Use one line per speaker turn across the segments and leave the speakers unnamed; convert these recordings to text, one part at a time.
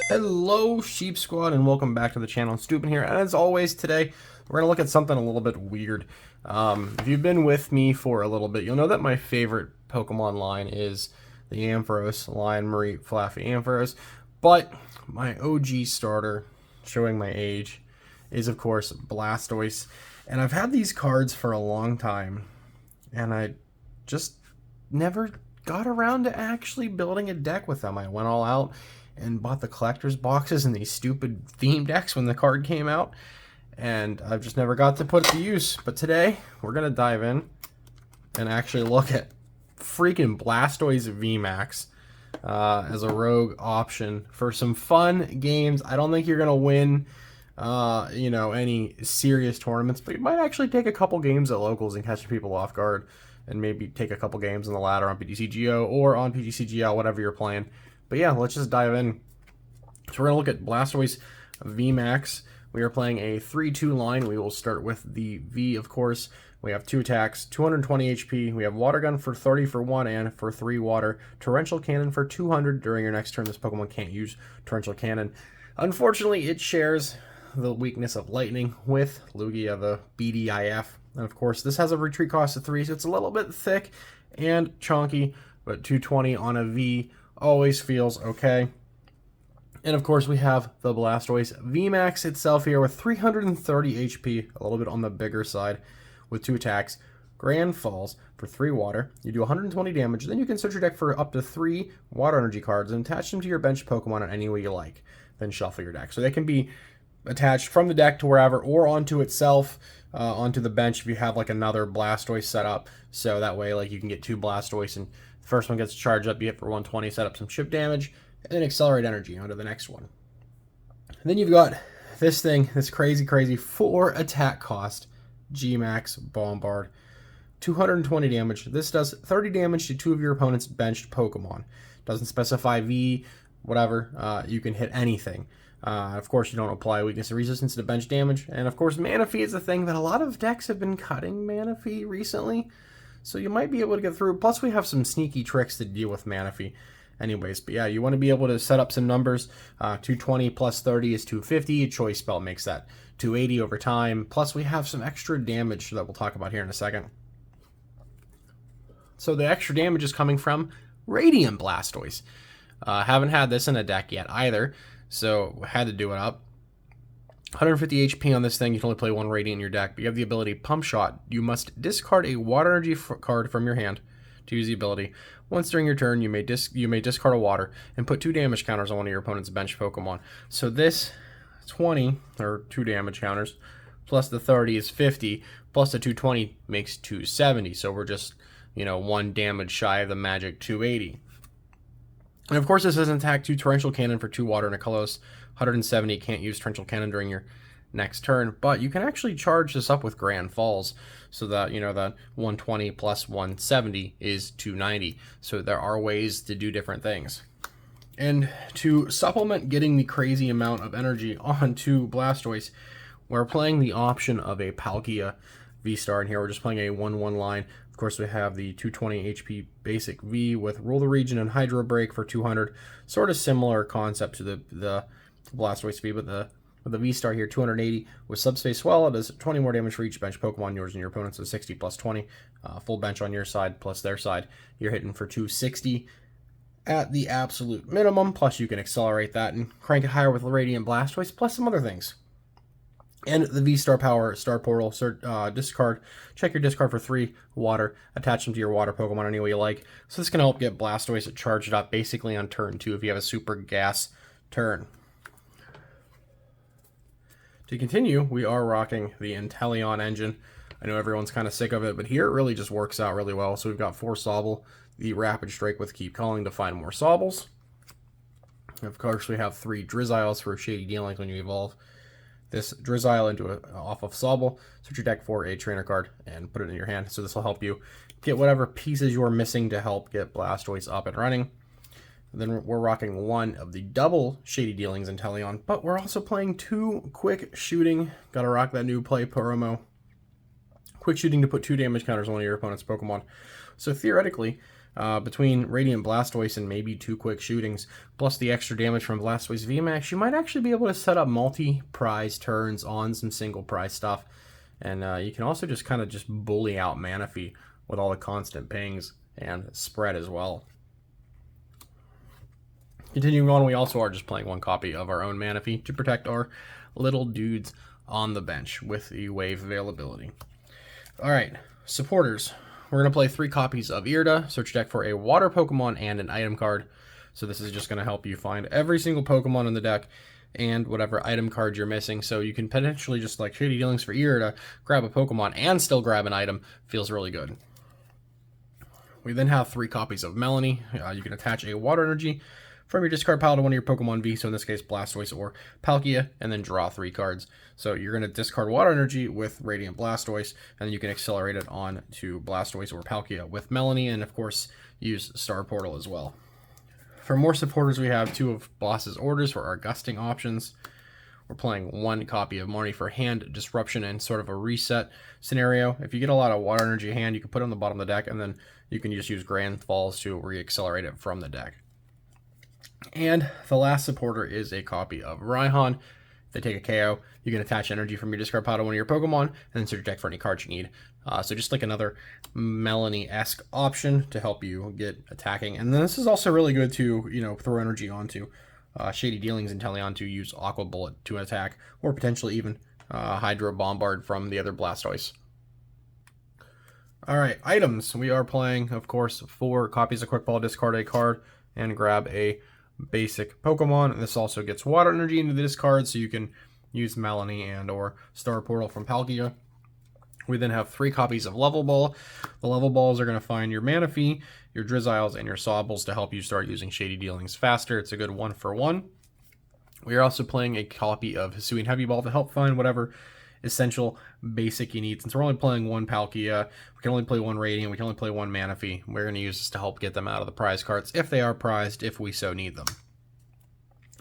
Hello Sheep Squad and welcome back to the channel. Stupid here, and as always today we're going to look at something a little bit weird. If you've been with me for a little bit, you'll know that my favorite Pokemon line is the Ampharos, Lion Marie Fluffy Ampharos, but my OG starter, showing my age, is of course Blastoise, and I've had these cards for a long time, and I just never got around to actually building a deck with them. I went all out and bought the collector's boxes and these stupid theme decks when the card came out, and I've just never got to put it to use. But today we're gonna dive in and actually look at freaking Blastoise VMAX as a rogue option for some fun games. I don't think you're gonna win any serious tournaments, but you might actually take a couple games at locals and catch people off guard, and maybe take a couple games in the ladder on PTCGO or on PTCGL, whatever you're playing. But yeah, let's just dive in. So we're going to look at Blastoise VMAX. We are playing a 3-2 line. We will start with the V, of course. We have 2 attacks, 220 HP. We have Water Gun for 30 for 1 and for 3 water. Torrential Cannon for 200. During your next turn, this Pokemon can't use Torrential Cannon. Unfortunately, it shares the weakness of Lightning with Lugia, the BDIF. And of course, this has a retreat cost of 3, so it's a little bit thick and chunky, but 220 on a V always feels okay. And of course, we have the Blastoise VMAX itself here with 330 HP, a little bit on the bigger side, with 2 attacks. Grand Falls for 3 water. You do 120 damage, then you can search your deck for up to 3 water energy cards and attach them to your bench Pokemon in any way you like. Then shuffle your deck. So they can be attached from the deck to wherever, or onto itself, onto the bench if you have like another Blastoise set up. So that way, like, you can get 2 Blastoise, and the first one gets charged up, you hit for 120, set up some chip damage, and then accelerate energy onto the next one. And then you've got this thing, this crazy 4 attack cost G-Max Bombard, 220 damage. This does 30 damage to 2 of your opponent's benched Pokemon. Doesn't specify V, whatever. You can hit anything. Of course, you don't apply weakness or resistance to bench damage. And of course, Manaphy is the thing that a lot of decks have been cutting Manaphy recently, so you might be able to get through. Plus, we have some sneaky tricks to deal with Manaphy anyways. But yeah, you want to be able to set up some numbers. 220 plus 30 is 250. Choice Spell makes that 280 over time. Plus, we have some extra damage that we'll talk about here in a second. So the extra damage is coming from Radiant Blastoise. Haven't had this in a deck yet either, so had to do it up. 150 HP on this thing. You can only play 1 Radiant in your deck, but you have the ability Pump Shot. You must discard a Water Energy card from your hand to use the ability. Once during your turn, you may discard a Water and put 2 damage counters on one of your opponent's bench Pokemon. So this 20, or 2 damage counters, plus the 30 is 50, plus the 220 makes 270. So we're just, 1 damage shy of the magic 280. And of course, this doesn't attack 2 Torrential Cannon for 2 water and a Kalos. 170, can't use Torrential Cannon during your next turn, but you can actually charge this up with Grand Falls, so that, that 120 plus 170 is 290. So there are ways to do different things. And to supplement getting the crazy amount of energy onto Blastoise, we're playing the option of a Palkia V-Star in here. We're just playing a 1-1 line. Of course, we have the 220 HP basic V with Rule the Region and Hydro Break for 200. Sort of similar concept to the Blastoise V, but the V-Star here, 280 with Subspace Swell. It does 20 more damage for each bench Pokemon, yours and your opponent's, so 60 plus 20. Full bench on your side plus their side. You're hitting for 260 at the absolute minimum. Plus, you can accelerate that and crank it higher with Radiant Blastoise, plus some other things. And the V-Star Power Star Portal, discard. Check your discard for 3 water. Attach them to your water Pokemon any way you like. So this can help get Blastoise charged up basically on turn 2 if you have a super gas turn. To continue, we are rocking the Inteleon engine. I know everyone's kind of sick of it, but here it really just works out really well. So we've got 4 Sobble, the Rapid Strike with Keep Calling to find more Sobbles. Of course, we have 3 Drizziles for Shady Dealings when you evolve this Drizzile off of Sobble. Search your deck for a trainer card and put it in your hand. So this will help you get whatever pieces you're missing to help get Blastoise up and running. And then we're rocking 1 of the double Shady Dealings Inteleon, but we're also playing 2 Quick Shooting. Gotta rock that new play promo. Quick Shooting to put 2 damage counters on one of your opponent's Pokemon. So theoretically, between Radiant Blastoise and maybe 2 quick shootings, plus the extra damage from Blastoise VMAX, you might actually be able to set up multi-prize turns on some single prize stuff. And you can also just kind of just bully out Manaphy with all the constant pings and spread as well. Continuing on, we also are just playing 1 copy of our own Manaphy to protect our little dudes on the bench with the wave availability. Alright, supporters. We're going to play 3 copies of Irida, search deck for a water Pokemon and an item card. So this is just going to help you find every single Pokemon in the deck and whatever item card you're missing. So you can potentially just like Shady Dealings for Irida, grab a Pokemon and still grab an item. Feels really good. We then have 3 copies of Melanie. You can attach a water energy from your discard pile to one of your Pokemon V, so in this case Blastoise or Palkia, and then draw 3 cards. So you're going to discard water energy with Radiant Blastoise, and then you can accelerate it on to Blastoise or Palkia with Melanie, and of course use Star Portal as well. For more supporters, we have 2 of Boss's Orders for our gusting options. We're playing 1 copy of Marnie for hand disruption and sort of a reset scenario. If you get a lot of water energy hand, you can put it on the bottom of the deck, and then you can just use Grand Falls to re-accelerate it from the deck. And the last supporter is a copy of Raihan. If they take a KO, you can attach energy from your discard pile to one of your Pokemon, and then search your deck for any cards you need. So just like another Melanie-esque option to help you get attacking. And then this is also really good to, you know, throw energy onto Shady Dealings and Teleon to use Aqua Bullet to attack, or potentially even Hydro Bombard from the other Blastoise. Alright, items. We are playing, of course, 4 copies of Quick Ball, discard a card, and grab a basic Pokemon. This also gets water energy into the discard, so you can use Melanie and or Star Portal from Palkia. We then have 3 copies of Level Ball. The Level Balls are going to find your Manaphy, your Drizziles, and your Sobbles to help you start using Shady Dealings faster. It's a good 1-for-1. We are also playing a copy of Hisuian Heavy Ball to help find whatever essential basic you need. Since we're only playing 1 Palkia, we can only play 1 Radiant, we can only play 1 Manaphy. We're going to use this to help get them out of the prize cards if they are prized, if we so need them.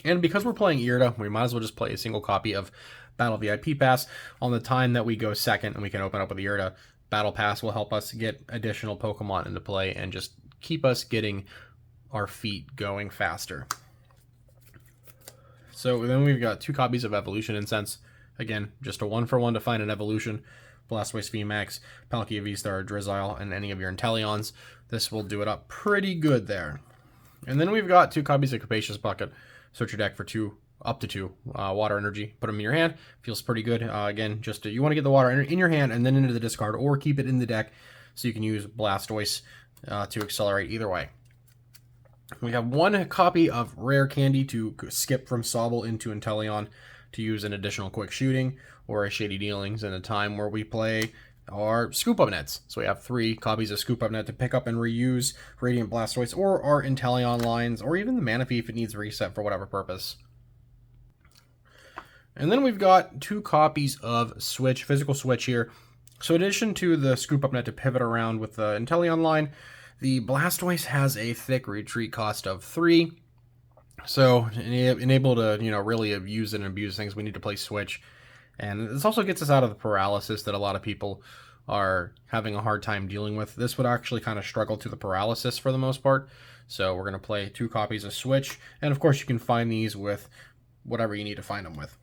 And because we're playing Irida, we might as well just play a single copy of Battle VIP Pass on the time that we go second and we can open up with the Irida. Battle Pass will help us get additional Pokemon into play and just keep us getting our feet going faster. So then we've got 2 copies of Evolution Incense. Again, just a 1-for-1 to find an evolution. Blastoise VMAX, Palkia V-Star, Drizzile, and any of your Inteleons. This will do it up pretty good there. And then we've got 2 copies of Capacious Bucket. Search your deck for up to 2 water energy. Put them in your hand. Feels pretty good. Again, just you want to get the water in your hand and then into the discard, or keep it in the deck so you can use Blastoise to accelerate either way. We have 1 copy of Rare Candy to skip from Sobble into Inteleon to use an additional quick shooting, or a Shady Dealings in a time where we play our Scoop Up Nets. So we have 3 copies of Scoop Up Net to pick up and reuse Radiant Blastoise or our Inteleon lines, or even the Manaphy if it needs reset for whatever purpose. And then we've got 2 copies of Switch, Physical Switch here. So in addition to the Scoop Up Net to pivot around with the Inteleon line, the Blastoise has a thick retreat cost of 3. So, enable to, you know, really use and abuse things, we need to play Switch. And this also gets us out of the paralysis that a lot of people are having a hard time dealing with. This would actually kind of struggle to the paralysis for the most part. So we're going to play 2 copies of Switch. And of course you can find these with whatever you need to find them with.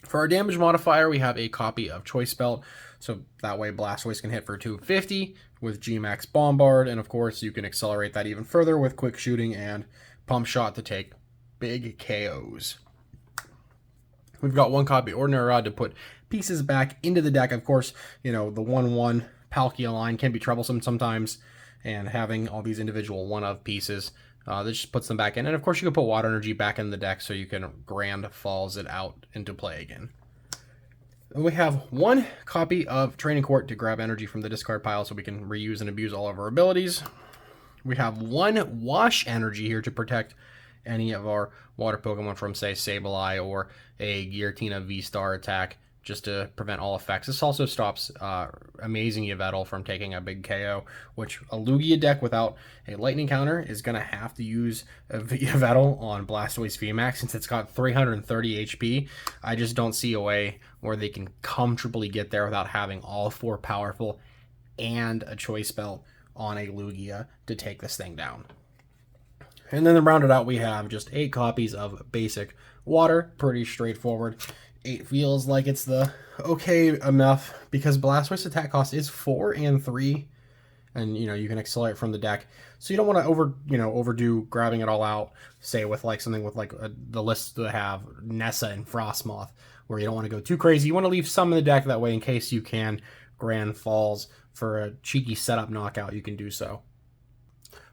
For our damage modifier, we have a copy of Choice Belt. So that way Blastoise can hit for 250 with G-Max Bombard. And of course you can accelerate that even further with Quick Shooting and Pump Shot to take big KOs. We've got 1 copy Ordinary Rod to put pieces back into the deck. Of course, you know, the 1-1 Palkia line can be troublesome sometimes, and having all these individual 1-of pieces, this just puts them back in. And of course, you can put Water Energy back in the deck so you can Grand Falls it out into play again. And we have 1 copy of Training Court to grab energy from the discard pile so we can reuse and abuse all of our abilities. We have 1 Wash Energy here to protect any of our water Pokemon from, say, Sableye or a Giratina V-Star attack, just to prevent all effects. This also stops Amazing Yveltal from taking a big KO, which a Lugia deck without a lightning counter is going to have to use a Yveltal on Blastoise VMAX since it's got 330 HP. I just don't see a way where they can comfortably get there without having all 4 powerful and a Choice Belt on a Lugia to take this thing down. And then to round it out, we have just 8 copies of basic water. Pretty straightforward. 8 feels like it's the okay enough because Blastoise attack cost is 4 and 3. And, you can accelerate from the deck. So you don't want to overdo grabbing it all out, say with like something with like the list that have Nessa and Frostmoth, where you don't want to go too crazy. You want to leave some in the deck that way in case you can Grand Falls for a cheeky setup knockout, you can do so.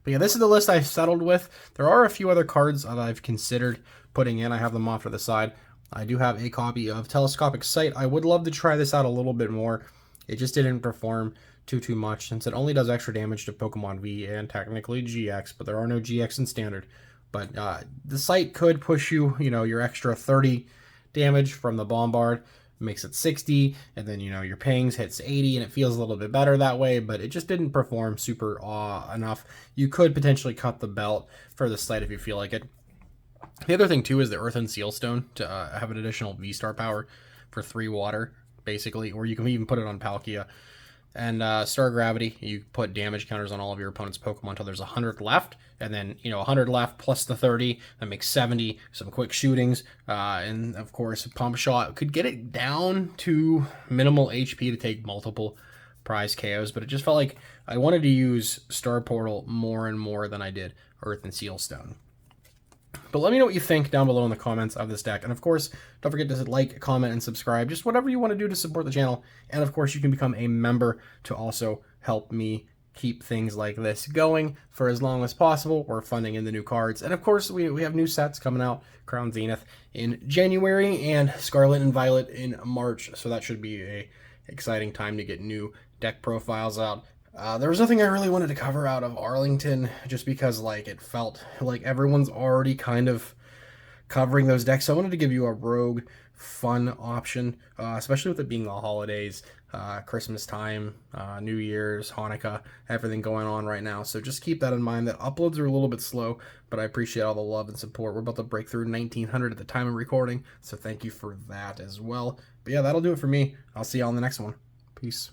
But yeah, this is the list I've settled with. There are a few other cards that I've considered putting in. I have them off to the side. I do have a copy of Telescopic Sight. I would love to try this out a little bit more. It just didn't perform too much since it only does extra damage to Pokemon V and technically GX, but there are no GX in Standard. But the Sight could push you, your extra 30 damage from the Bombard, makes it 60, and then, your pings hits 80, and it feels a little bit better that way, but it just didn't perform super enough. You could potentially cut the belt for the Sight if you feel like it. The other thing, too, is the Earth and Seal Stone to have an additional V-Star power for 3 water, basically, or you can even put it on Palkia. And Star Gravity, you put damage counters on all of your opponent's Pokemon until there's 100 left, and then 100 left plus the 30, that makes 70. Some quick shootings, and of course Pump Shot could get it down to minimal HP to take multiple prize KOs, but it just felt like I wanted to use Star Portal more and more than I did Earth and Seal Stone. But let me know what you think down below in the comments of this deck. And of course, don't forget to like, comment, and subscribe. Just whatever you want to do to support the channel. And of course, you can become a member to also help me keep things like this going for as long as possible. We're funding in the new cards. And of course, we have new sets coming out. Crown Zenith in January and Scarlet and Violet in March. So that should be a exciting time to get new deck profiles out. There was nothing I really wanted to cover out of Arlington just because it felt like everyone's already kind of covering those decks. So I wanted to give you a rogue fun option, especially with it being the holidays, Christmas time, New Year's, Hanukkah, everything going on right now. So just keep that in mind that uploads are a little bit slow, but I appreciate all the love and support. We're about to break through 1900 at the time of recording. So thank you for that as well. But yeah, that'll do it for me. I'll see y'all on the next one. Peace.